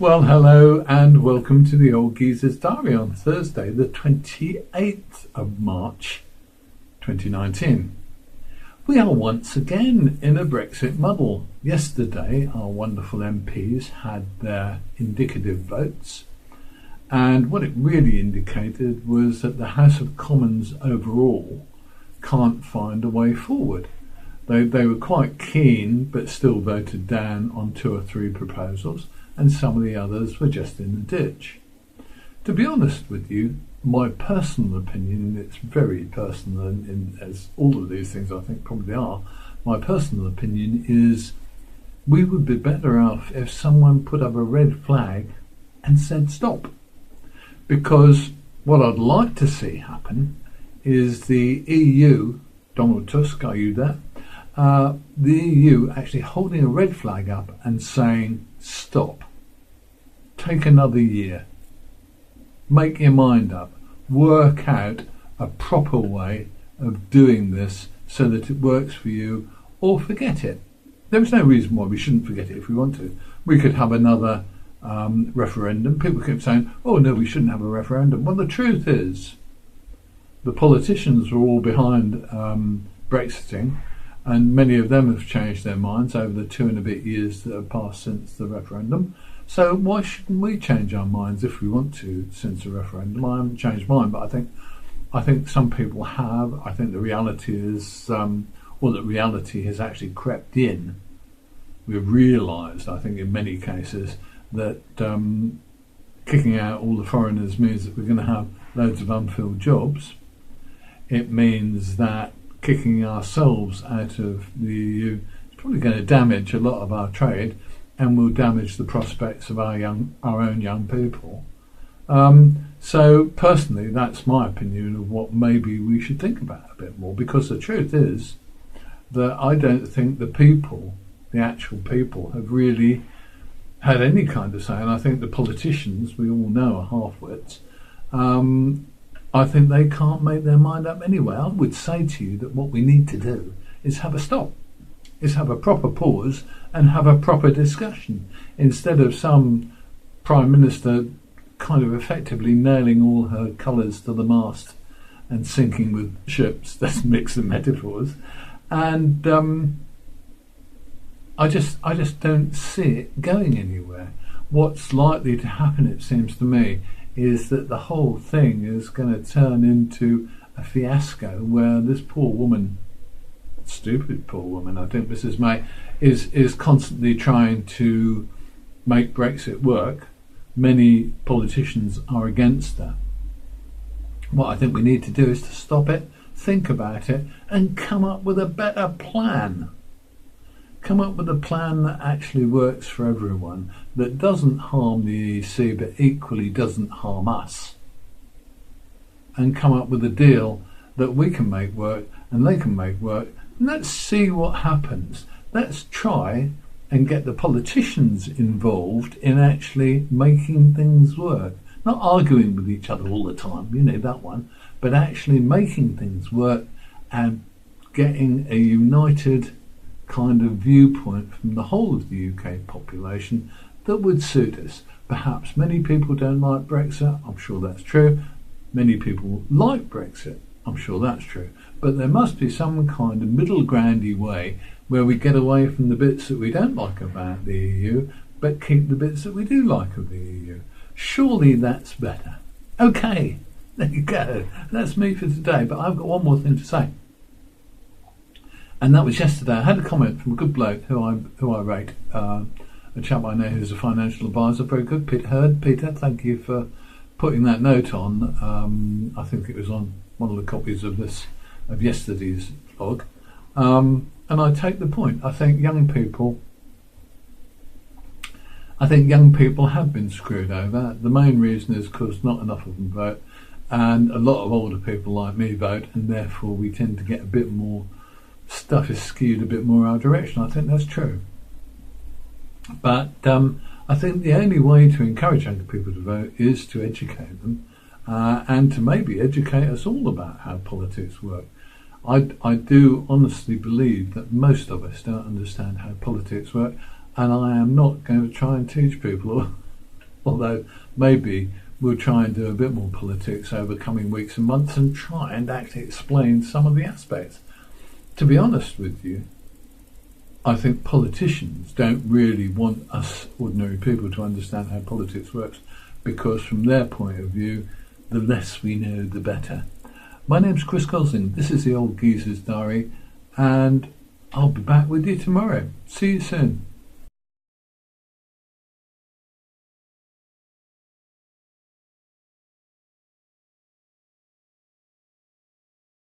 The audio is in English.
Well, hello and welcome to the Old Geezer's Diary on Thursday, the 28th of March 2019. We are once again in a Brexit muddle. Yesterday, our wonderful MPs had their indicative votes, and what it really indicated was that the House of Commons overall can't find a way forward. They were quite keen, but still voted down on 2 or 3 proposals, and some of the others were just in the ditch. To be honest with you, my personal opinion, it's very personal, as all of these things I think probably are, my personal opinion is we would be better off if someone put up a red flag and said stop. Because what I'd like to see happen is the EU, Donald Tusk, are you there? The EU actually holding a red flag up and saying stop, take another year, make your mind up, work out a proper way of doing this so that it works for you, or forget it. There's no reason why we shouldn't forget it if we want to. We could have another referendum. People keep saying, oh no, we shouldn't have a referendum. Well, the truth is the politicians are all behind Brexiting, and many of them have changed their minds over the 2 and a bit years that have passed since the referendum. So why shouldn't we change our minds if we want to since the referendum? I haven't changed mine, but I think some people have. I think the reality is, that reality has actually crept in. We've realised, I think in many cases, that kicking out all the foreigners means that we're going to have loads of unfilled jobs. It means that kicking ourselves out of the EU is probably going to damage a lot of our trade and will damage the prospects of our own young people. So personally, that's my opinion of what maybe we should think about a bit more, because the truth is that I don't think the actual people, have really had any kind of say, and I think the politicians, we all know, are half-wits. I think they can't make their mind up anyway. I would say to you that what we need to do is have a stop, is have a proper pause and have a proper discussion, instead of some Prime Minister kind of effectively nailing all her colours to the mast and sinking with ships. Let's mix the metaphors. And I just don't see it going anywhere. What's likely to happen, it seems to me, is that the whole thing is going to turn into a fiasco where this poor woman, stupid poor woman, I think Mrs May, is constantly trying to make Brexit work. Many politicians are against that. What I think we need to do is to stop it, think about it, and come up with a better plan. Come up with a plan that actually works for everyone, that doesn't harm the EEC but equally doesn't harm us. And come up with a deal that we can make work and they can make work. And let's see what happens. Let's try and get the politicians involved in actually making things work. Not arguing with each other all the time, you know that one, but actually making things work and getting a united kind of viewpoint from the whole of the UK population that would suit us. Perhaps many people don't like Brexit, I'm sure that's true. Many people like Brexit, I'm sure that's true. But there must be some kind of middle groundy way where we get away from the bits that we don't like about the EU, but keep the bits that we do like of the EU. Surely that's better. Okay, there you go. That's me for today, but I've got one more thing to say. And that was yesterday. I had a comment from a good bloke who I rate, a chap I know who's a financial advisor, very good, Pete Hurd. Peter, thank you for putting that note on. I think it was on one of the copies of yesterday's blog. And I take the point. I think young people have been screwed over. The main reason is because not enough of them vote, and a lot of older people like me vote, and therefore we tend to get a bit more, stuff is skewed a bit more our direction. I think that's true. But I think the only way to encourage younger people to vote is to educate them, and to maybe educate us all about how politics work. I do honestly believe that most of us don't understand how politics work, and I am not going to try and teach people Although maybe we'll try and do a bit more politics over coming weeks and months and try and actually explain some of the aspects. To be honest with you, I think politicians don't really want us ordinary people to understand how politics works, because from their point of view, the less we know, the better. My name's Chris Gosling. This is the Old Geezer's Diary, and I'll be back with you tomorrow. See you soon.